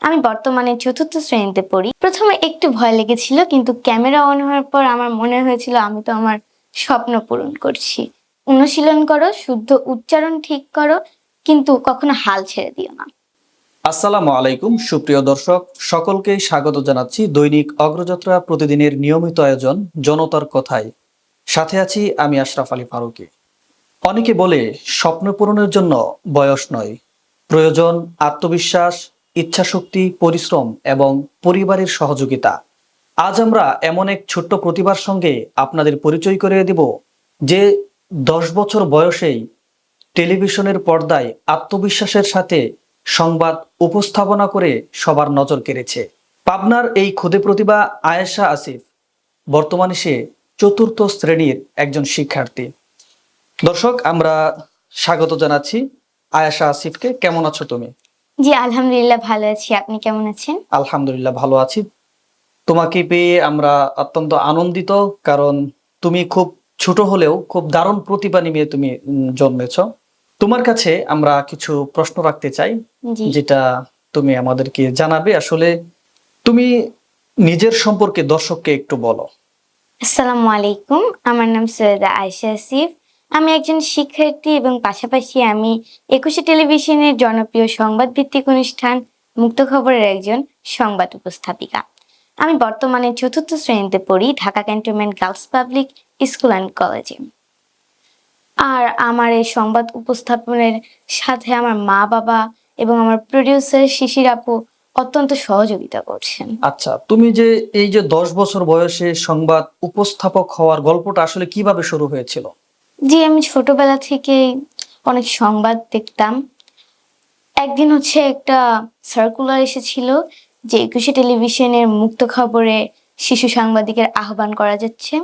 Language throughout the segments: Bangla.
আমি বর্তমানে চতুর্থ শ্রেণীতে পড়ি। প্রথমে একটু ভয় লেগেছিল, কিন্তু ক্যামেরা অন হওয়ার পর আমার মনে হয়েছিল আমি তো আমার স্বপ্ন পূরণ করছি। অনুশীলন করো, শুদ্ধ উচ্চারণ ঠিক করো, কিন্তু কখনো হাল ছেড়ে দিও না। আসসালামু আলাইকুম সুপ্রিয় দর্শক, সকলকে স্বাগত জানাচ্ছি দৈনিক অগ্রযাত্রা প্রতিদিনের নিয়মিত আয়োজন জনতার কথায়। সাথে আছি আমি আশরাফ আলী ফারুকী। অনেকে বলে স্বপ্ন পূরণের জন্য বয়স নয়, প্রয়োজন আত্মবিশ্বাস, ইচ্ছাশক্তি, পরিশ্রম এবং পরিবারের সহযোগিতা। আজ আমরা এমন এক ছোট্ট প্রতিভার সঙ্গে আপনাদের পরিচয় করিয়ে দেব, যে 10 বছর বয়সেই টেলিভিশনের পর্দায় আত্মবিশ্বাসের সাথে সংবাদ উপস্থাপনা করে সবার নজর কেড়েছে। পাবনার এই ক্ষুদে প্রতিভা আয়েশা আসিফ বর্তমানে সে চতুর্থ শ্রেণীর একজন শিক্ষার্থী। দর্শক, আমরা স্বাগত জানাচ্ছি আয়েশা আসিফকে। কেমন আছো তুমি? জি আলহামদুলিল্লাহ, ভালো আছি। আপনি কেমন আছেন? আলহামদুলিল্লাহ ভালো আছি। তোমাকে পেয়ে আমরা অত্যন্ত আনন্দিত, কারণ তুমি খুব ছোট হলেও খুব দারুণ প্রতিভা নিয়ে তুমি জন্মেছো। তোমার কাছে আমরা কিছু প্রশ্ন রাখতে চাই, জি। যেটা তুমি আমাদেরকে জানাবে। আসলে তুমি নিজের সম্পর্কে দর্শককে একটু বলো। আসসালামু আলাইকুম, আমার নাম সৈয়দা আয়েশা আসিফ। আমি একজন শিক্ষার্থী এবং পাশাপাশি আমি 21 টেলিভিশনের জনপ্রিয় সংবাদ ভিত্তিক অনুষ্ঠান মুক্ত খবরের একজন সংবাদ উপস্থাপিকা। আমি বর্তমানে চতুর্থ শ্রেণীতে পড়ি Dhaka cantonment girls public school and কলেজে। আর আমার এই সংবাদ উপস্থাপনের সাথে আমার মা বাবা এবং আমার প্রডিউসার শিশির আপু অত্যন্ত সহযোগিতা করছেন। আচ্ছা, তুমি যে এই যে 10 বছর বয়সে সংবাদ উপস্থাপক হওয়ার গল্পটা আসলে কিভাবে শুরু হয়েছিল? জি, আমি ছোটবেলা থেকেই অনেক সংবাদ দেখতাম। একদিন একটা সার্কুলার এসেছিল যে 21 টেলিভিশনের মুক্ত খবরে শিশু সাংবাদিকের আহ্বান করা যাচ্ছে।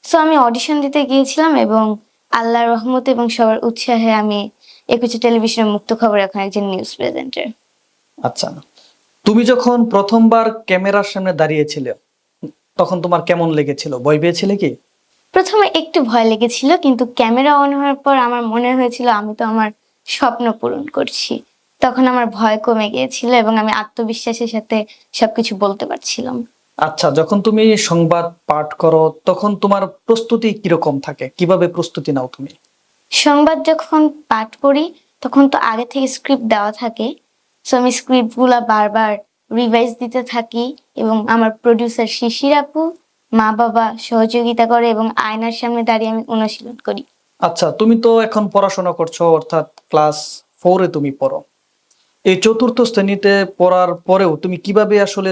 সো আমি অডিশন দিতে গিয়েছিলাম এবং আল্লাহর রহমত এবং সবার উৎসাহে আমি 21 টেলিভিশনের মুক্ত খবরে এখন একজন নিউজ প্রেজেন্টার। আচ্ছা, তুমি যখন প্রথমবার ক্যামেরার সামনে দাঁড়িয়েছিলে, তখন তোমার কেমন লেগেছিল? ভয় পেয়েছিলে কি? প্রথমে একটু ভয় লেগেছিল, কিন্তু ক্যামেরা অন হওয়ার পর আমার মনে হয়েছিল আমি তো আমার স্বপ্ন পূরণ করছি। তখন আমার ভয় কমে গিয়েছিল এবং আমি আত্মবিশ্বাসের সাথে সবকিছু বলতে পারছিলাম। আচ্ছা, যখন তুমি সংবাদ পাঠ করো তখন তোমার প্রস্তুতি কিরকম থাকে? কিভাবে প্রস্তুতি নাও তুমি? সংবাদ যখন পাঠ করি তখন তো আগে থেকে স্ক্রিপ্ট দেওয়া থাকে। সো আমি স্ক্রিপ্টগুলা বারবার রিভাইজ দিতে থাকি এবং আমার প্রডিউসার শিশির আপু, মা বাবা সহযোগিতা করে এবং আয়নার সামনে দাঁড়িয়ে আমি অনুশীলন করি। আচ্ছা, তুমি তো এখন পড়াশোনা করছো, অর্থাৎ ক্লাস 4-এ তুমি পড়ো। এই চতুর্থ শ্রেণীতে পড়ার পরেও তুমি কিভাবে আসলে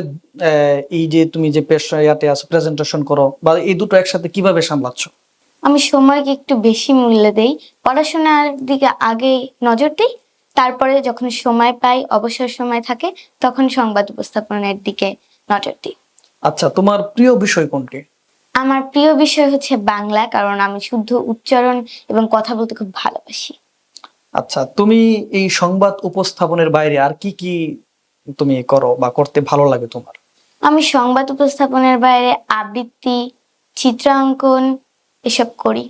এই যে তুমি যে পেশাতে আছো, প্রেজেন্টেশন করো, বা এই দুটো একসাথে কিভাবে সামলাচ্ছ? আমি সময়কে একটু বেশি মূল্য দেই, পড়াশোনার দিকে আগে নজর দিই, তারপরে যখন সময় পাই, অবসর সময় থাকে, তখন সংবাদ উপস্থাপনের দিকে নজর দিই। আচ্ছা, তোমার প্রিয় বিষয় কোনটি? আমার প্রিয় বিষয় হচ্ছে বাংলা, কারণ আমি শুদ্ধ উচ্চারণ এবং কথা বলতে খুব ভালোবাসি। আচ্ছা, তুমি এই সংবাদ উপস্থাপনের বাইরে আর কি কি তুমি করো বা করতে ভালো লাগে তোমার? আমি সংবাদ উপস্থাপনের বাইরে আবৃত্তি, চিত্রাঙ্কন এসব করি।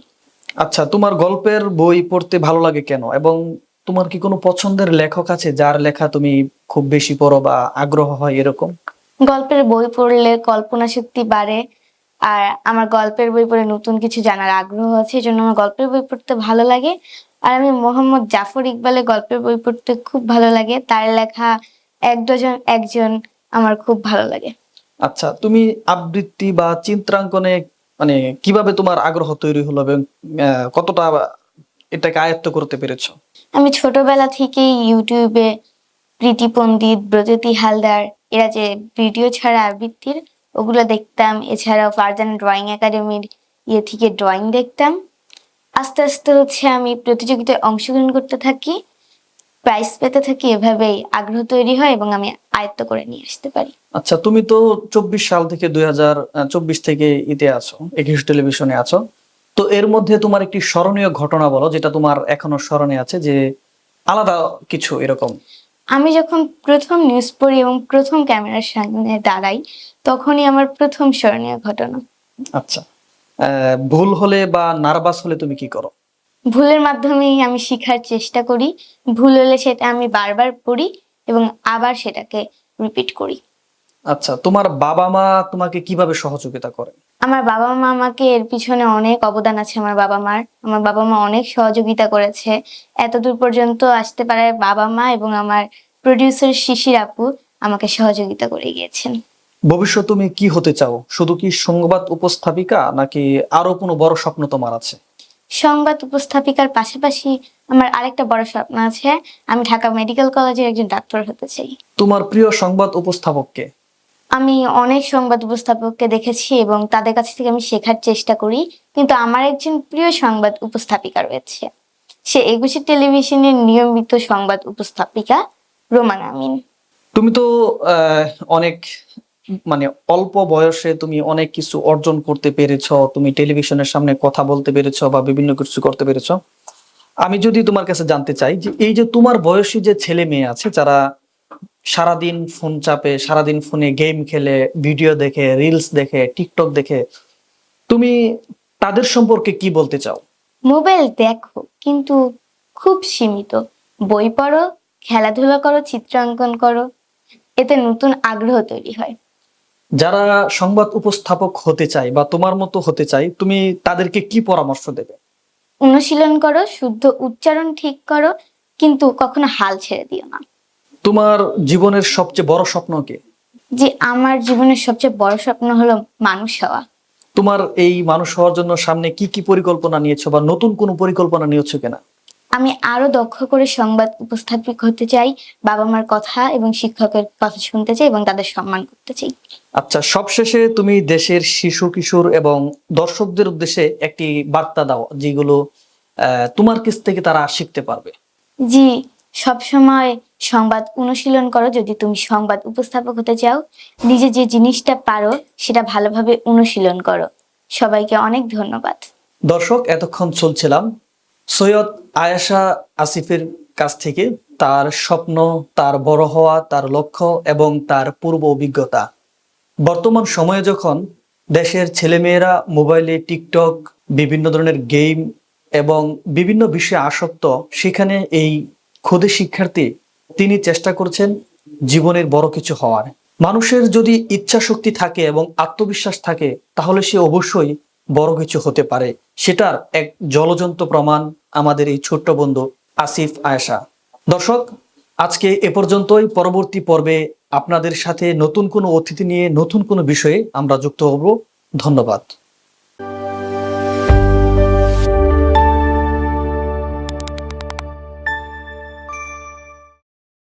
আচ্ছা, তোমার গল্পের বই পড়তে ভালো লাগে কেন? এবং তোমার কি কোনো পছন্দের লেখক আছে যার লেখা তুমি খুব বেশি পড়ো বা আগ্রহ হয় এরকম? গল্পের বই পড়লে কল্পনা শক্তি বাড়ে, আর আমার গল্পের বই পড়ে নতুন কিছু জানার আগ্রহ আছে, এজন্য আমার গল্পের বই পড়তে ভালো লাগে। আর আমি মোহাম্মদ জাফর ইকবালের গল্পের বই পড়তে খুব ভালো লাগে, তার লেখা এক ডজন একজন আমার খুব ভালো লাগে। আচ্ছা, তুমি আবৃত্তি বা চিত্রাঙ্কনে মানে কিভাবে তোমার আগ্রহ তৈরি হলো এবং কতটা এটাকে আয়ত্ত করতে পেরেছো? আমি ছোটবেলা থেকেই ইউটিউবে প্রীতি পণ্ডিত, ব্রজতি হালদার এরা যে ভিডিও ছাড়া আবৃত্তির, ওগুলো দেখতাম। এছাড়াও ফারজানা ড্রয়িং একাডেমির থেকে ড্রয়িং দেখতাম। আস্তে আস্তে আমি প্রতিযোগিতায় অংশগ্রহণ করতে থাকি, প্রাইজ পেতে থাকি। এভাবেই আগ্রহ তৈরি হয় এবং আমি আয়ত্ত করে নিয়ে আসতে পারি। আচ্ছা, তুমি তো 24 সাল থেকে 2024 থেকে ইতে আছো, 21 টেলিভিশনে আছো। তো এর মধ্যে তোমার একটি স্মরণীয় ঘটনা বলো, যেটা তোমার এখনো স্মরণে আছে, যে আলাদা কিছু এরকম। আমি যখন প্রথম নিউজ পড়ি এবং প্রথম ক্যামেরার সামনে দাঁড়াই, তখনই আমার প্রথম স্মরণীয় ঘটনা। আচ্ছা, ভুল হলে বা নার্ভাস হলে তুমি কি করো? ভুলের মাধ্যমেই আমি শিখার চেষ্টা করি। ভুল হলে সেটা আমি বারবার পড়ি এবং আবার সেটাকে রিপিট করি। আচ্ছা, তোমার বাবা মা তোমাকে কিভাবে সহযোগিতা করে? আমার বাবা মা আমাকে এর পিছনে অনেক অবদান আছে। আমার বাবা মা অনেক সহযোগিতা করেছে। এতদূর পর্যন্ত আসতে পারে বাবা মা এবং আমার প্রডিউসার শিশির আপু আমাকে সহযোগিতা করে গিয়েছেন। ভবিষ্যতে তুমি কি হতে চাও? শুধু কি সংবাদ উপস্থাপিকা, নাকি আরো কোনো বড় স্বপ্ন তোমার আছে? সংবাদ উপস্থাপিকার পাশাপাশি আমার আরেকটা বড় স্বপ্ন আছে। আমি ঢাকা মেডিকেল কলেজের একজন ডাক্তার হতে চাই। তোমার প্রিয় সংবাদ উপস্থাপককে? আমি অনেক সংবাদ উপস্থাপককে দেখেছি এবং তাদের কাছ থেকে আমি শেখার চেষ্টা করি, কিন্তু আমার একজন প্রিয় সংবাদ উপস্থাপিকা রয়েছে। সে একুশে টেলিভিশনের নিয়মিত সংবাদ উপস্থাপিকা রোমান আমিন। তুমি তো অনেক মানে অল্প বয়সে তুমি অনেক কিছু অর্জন করতে পেরেছো, তুমি টেলিভিশনের সামনে কথা বলতে পেরেছো বা বিভিন্ন কিছু করতে পেরেছো। আমি যদি তোমার কাছে জানতে চাই যে এই যে তোমার বয়সী যে ছেলে মেয়ে আছে যারা সারাদিন ফোন চাপে, সারাদিন ফোনে গেম খেলে, ভিডিও দেখে, রিলস দেখে, টিকটক দেখে, তুমি তাদের সম্পর্কে কি বলতে চাও? মোবাইল দেখো, কিন্তু খুব সীমিত। বই পড়ো, খেলাধুলা করো, চিত্রাঙ্কন করো, এতে নতুন আগ্রহ তৈরি হয়। যারা সংবাদ উপস্থাপক হতে চায় বা তোমার মতো হতে চায়, তুমি তাদেরকে কি পরামর্শ দেবে? অনুশীলন করো, শুদ্ধ উচ্চারণ ঠিক করো, কিন্তু কখনো হাল ছেড়ে দিও না। তোমার জীবনের সবচেয়ে বড় স্বপ্ন কি? যে আমার জীবনের সবচেয়ে বড় স্বপ্ন হলো মানুষ হওয়া। তোমার এই মানুষ হওয়ার জন্য সামনে কি কি পরিকল্পনা নিয়েছো বা নতুন কোনো পরিকল্পনা নিয়েছো কিনা? আমি আরো দক্ষ করে সংবাদ উপস্থাপিক হতে চাই, বাবা মার কথা এবং শিক্ষকের কথা শুনতে চাই এবং তাদের সম্মান করতে চাই। আচ্ছা, সবশেষে তুমি দেশের শিশু কিশোর এবং দর্শকদের উদ্দেশ্যে একটি বার্তা দাও যেগুলো তোমার কাছ থেকে তারা শিখতে পারবে। জি, সবসময় সংবাদ অনুশীলন করো যদি তুমি সংবাদ উপস্থাপক হতে চাও। নিজে যে জিনিসটা পারো সেটা ভালোভাবে অনুশীলন করো। সবাইকে অনেক ধন্যবাদ। দর্শক, এতক্ষণ শুনছিলাম সৈয়দ আয়েশা আসিফের কাছ থেকে তার স্বপ্ন, তার বড় হওয়া, তার লক্ষ্য এবং তার পূর্ব অভিজ্ঞতা। বর্তমান সময়ে যখন দেশের ছেলেমেয়েরা মোবাইলে টিকটক, বিভিন্ন ধরনের গেম এবং বিভিন্ন বিষয়ে আসক্ত, সেখানে এই ক্ষুদে শিক্ষার্থী তিনি চেষ্টা করছেন জীবনের বড় কিছু হওয়ার। মানুষের যদি ইচ্ছা শক্তি থাকে এবং আত্মবিশ্বাস থাকে তাহলে সে অবশ্যই বড় কিছু হতে পারে। সেটার এক জ্বলজ্বন্ত প্রমাণ আমাদের এই ছোট্ট বন্ধু আসিফ আয়েশা। দর্শক, আজকে এ পর্যন্তই। পরবর্তী পর্বে আপনাদের সাথে নতুন কোনো অতিথি নিয়ে নতুন কোনো বিষয়ে আমরা যুক্ত হব। ধন্যবাদ।